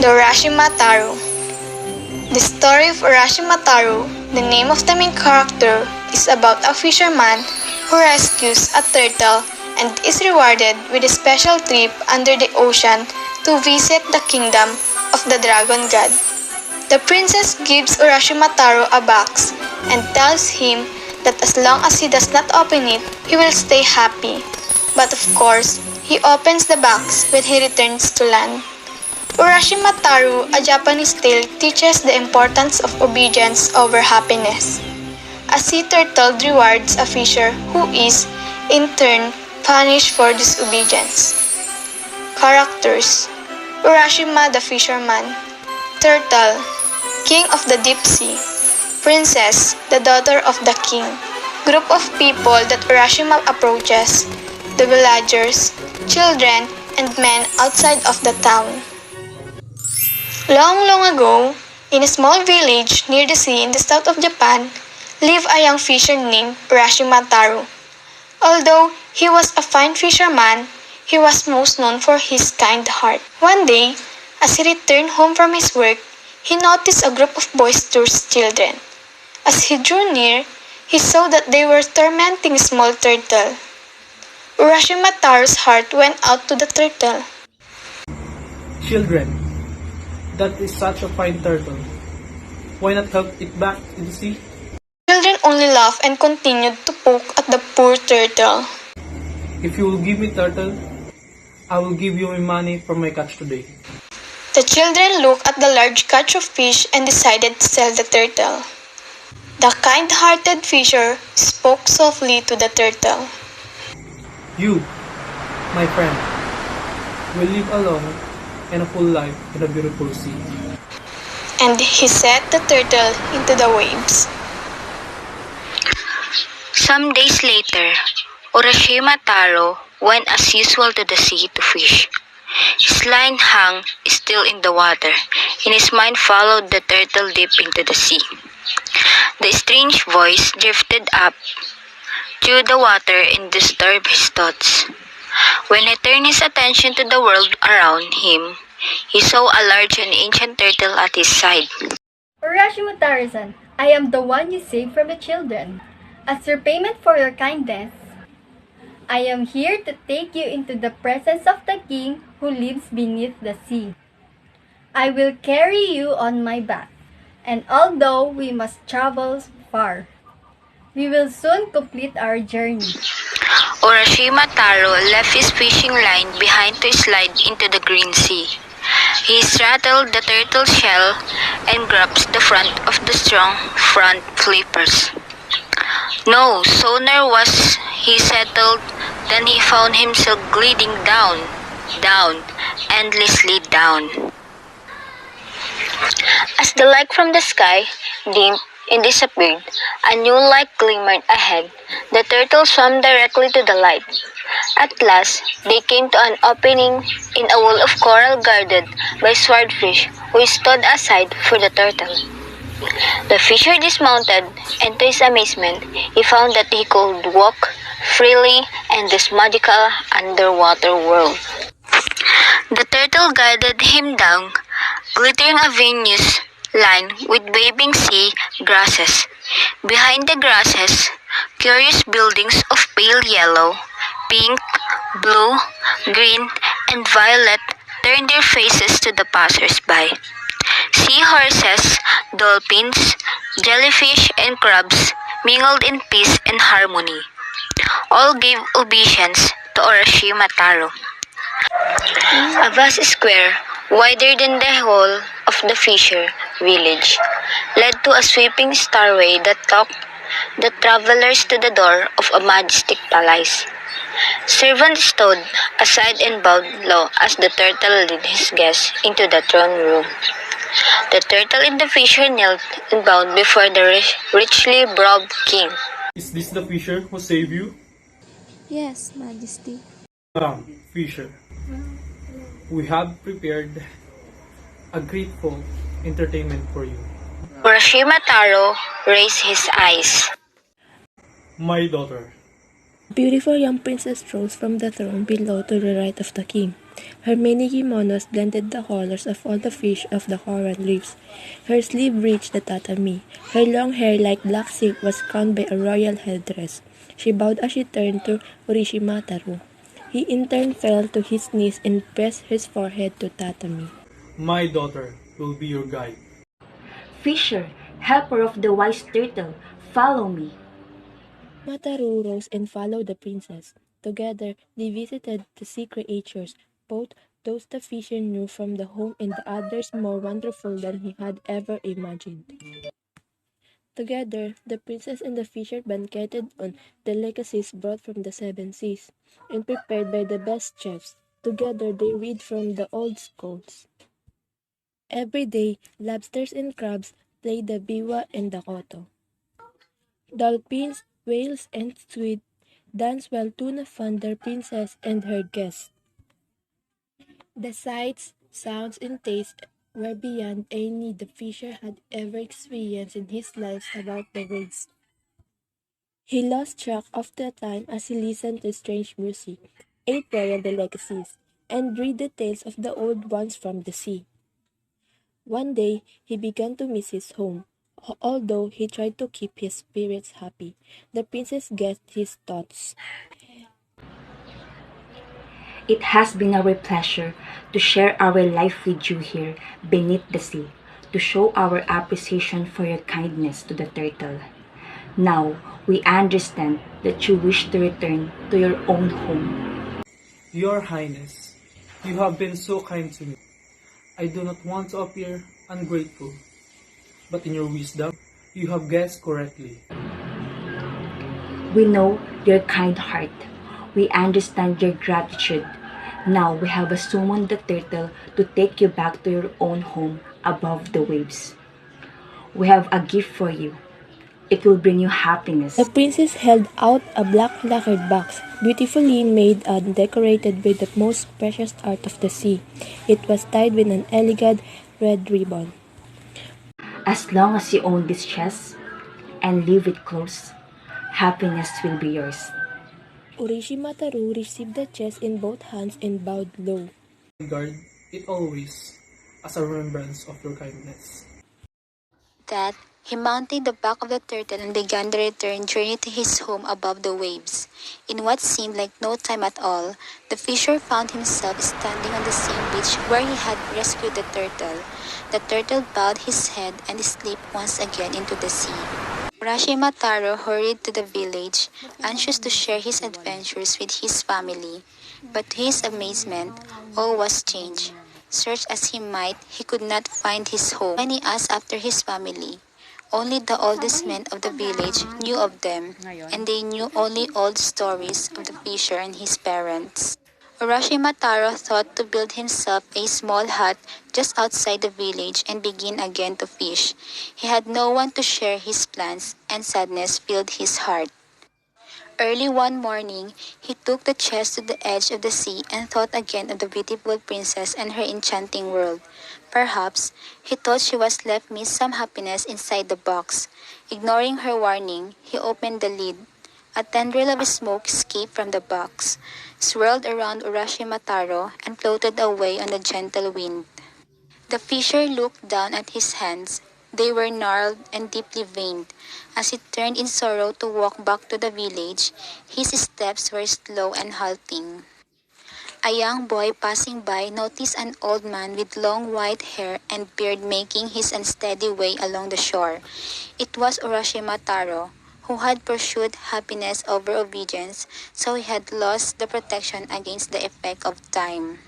The Urashima Taro. The story of Urashima Taro, the name of the main character, is about a fisherman who rescues a turtle and is rewarded with a special trip under the ocean to visit the kingdom of the dragon god. The princess gives Urashima Taro a box and tells him that as long as he does not open it, he will stay happy. But of course, he opens the box when he returns to land. Urashima Taro, a Japanese tale, teaches the importance of obedience over happiness. A sea turtle rewards a fisher who is, in turn, punished for disobedience. Characters: Urashima the fisherman, Turtle, king of the deep sea, Princess, the daughter of the king, group of people that Urashima approaches, the villagers, children, and men outside of the town. Long, long ago, in a small village near the sea in the south of Japan, lived a young fisher named Urashima Taro. Although he was a fine fisherman, he was most known for his kind heart. One day, as he returned home from his work, he noticed a group of boisterous children. As he drew near, he saw that they were tormenting a small turtle. Urashima Taro's heart went out to the turtle. Children, that is such a fine turtle. Why not help it back in the sea? Children only laughed and continued to poke at the poor turtle. If you will give me turtle, I will give you my money for my catch today. The children looked at the large catch of fish and decided to sell the turtle. The kind-hearted fisher spoke softly to the turtle. You, my friend, will live alone and a full life in a beautiful sea. And he set the turtle into the waves. Some days later, Urashima Taro went as usual to the sea to fish. His line hung still in the water, and his mind followed the turtle deep into the sea. The strange voice drifted up through the water and disturbed his thoughts. When he turned his attention to the world around him, he saw a large and ancient turtle at his side. Urashima Taro-san, I am the one you saved from the children. As your payment for your kindness, I am here to take you into the presence of the king who lives beneath the sea. I will carry you on my back, and although we must travel far, we will soon complete our journey. Urashima Taro left his fishing line behind to slide into the green sea. He rattled the turtle shell and grabbed the front of the strong front flippers. No sooner was he settled than he found himself gliding down, endlessly down. As the light from the sky dimmed and disappeared, a new light glimmered ahead. The turtle swam directly to the light. At last, they came to an opening in a wall of coral guarded by swordfish who stood aside for the turtle. The fisher dismounted, and to his amazement, he found that he could walk freely in this magical underwater world. The turtle guided him down, glittering avenues lined with waving sea grasses. Behind the grasses, curious buildings of pale yellow, pink, blue, green, and violet turned their faces to the passers-by. Seahorses, dolphins, jellyfish, and crabs mingled in peace and harmony. All gave obeisance to Urashima Taro. A vast square, wider than the whole of the fisher village, led to a sweeping stairway that took the travelers to the door of a majestic palace. Servants stood aside and bowed low as the turtle led his guests into the throne room. The turtle and the fisher knelt and bowed before the richly robed king. Is this the fisher who saved you? Yes, Majesty. Come, fisher. We have prepared a grateful entertainment for you. Urashima Taro raised his eyes. My daughter, A beautiful young princess rose from the throne below to the right of the king. Her many kimonos blended the colors of all the fish of the coral reefs. Her sleeve reached the tatami. Her long hair like black silk was crowned by a royal headdress. She bowed as she turned to Urashima Taro. He in turn fell to his knees and pressed his forehead to tatami. My daughter will be your guide. Fisher, helper of the wise turtle, follow me. Mataru rose and followed the princess. Together, they visited the sea creatures, both those the fisher knew from the home and the others more wonderful than he had ever imagined. Together, the princess and the fisher banqueted on delicacies brought from the seven seas and prepared by the best chefs. Together, they read from the old scrolls. Every day, lobsters and crabs played the biwa and the koto. Dolphins, whales, and squid danced while tuna fanned their princess and her guests. The sights, sounds, and tastes were beyond any the fisher had ever experienced in his life about the waves. He lost track of the time as he listened to strange music, ate royal delicacies, and read the tales of the old ones from the sea. One day, he began to miss his home. Although he tried to keep his spirits happy, the princess guessed his thoughts. It has been our pleasure to share our life with you here beneath the sea, to show our appreciation for your kindness to the turtle. Now, we understand that you wish to return to your own home. Your Highness, you have been so kind to me. I do not want to appear ungrateful, but in your wisdom, you have guessed correctly. We know your kind heart. We understand your gratitude. Now we have summoned the turtle to take you back to your own home above the waves. We have a gift for you. It will bring you The happiness. princess held out a black lacquered box, beautifully made and decorated with the most precious art of the sea. It was tied with an elegant red ribbon. As long as you own this chest and leave it close, happiness will be yours. Urashima Taro received the chest in both hands and bowed low. I guard it always as a remembrance of your kindness. That, he mounted the back of the turtle and began the return journey to his home above the waves. In what seemed like no time at all, the fisher found himself standing on the same beach where he had rescued the turtle. The turtle bowed his head and slipped once again into the sea. Urashima Taro hurried to the village, anxious to share his adventures with his family. But to his amazement, all was changed. Search as he might, he could not find his home. When he asked after his family, only the oldest men of the village knew of them, and they knew only old stories of the fisher and his parents. Urashima Taro thought to build himself a small hut just outside the village and begin again to fish. He had no one to share his plans, and sadness filled his heart. Early one morning, he took the chest to the edge of the sea and thought again of the beautiful princess and her enchanting world. Perhaps, he thought she was left miss some happiness inside the box. Ignoring her warning, he opened the lid. A tendril of smoke escaped from the box, swirled around Urashima Taro, and floated away on the gentle wind. The fisher looked down at his hands. They were gnarled and deeply veined. As he turned in sorrow to walk back to the village, his steps were slow and halting. A young boy passing by noticed an old man with long white hair and beard making his unsteady way along the shore. It was Urashima Taro, who had pursued happiness over obedience, so he had lost the protection against the effect of time.